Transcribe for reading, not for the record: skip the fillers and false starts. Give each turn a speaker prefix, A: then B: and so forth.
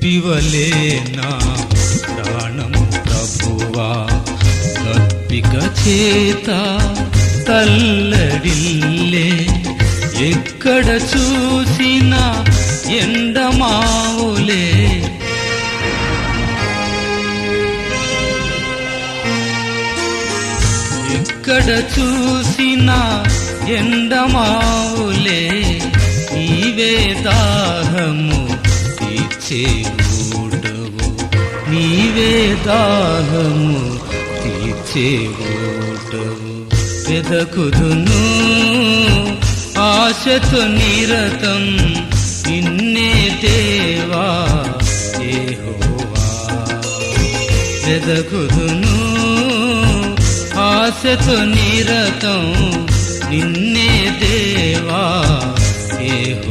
A: పివలే నా ప్రాణము ప్రభువా, దప్పిక చేత తల్లడిల్లే, ఎక్కడ చూసినా ఎండమావులే. ఎక్కడ చూసినా ఎండమావులే, నీవే దాహము తీర్చే ఊటవు, నీవే దాహము తీర్చే ఊటవు. వెదకుదును ఆశతో నిరతం నిన్నే దేవా యెహోవా, వెదకుదును ఆశతో నిరతం నిన్నే దేవా యెహోవా.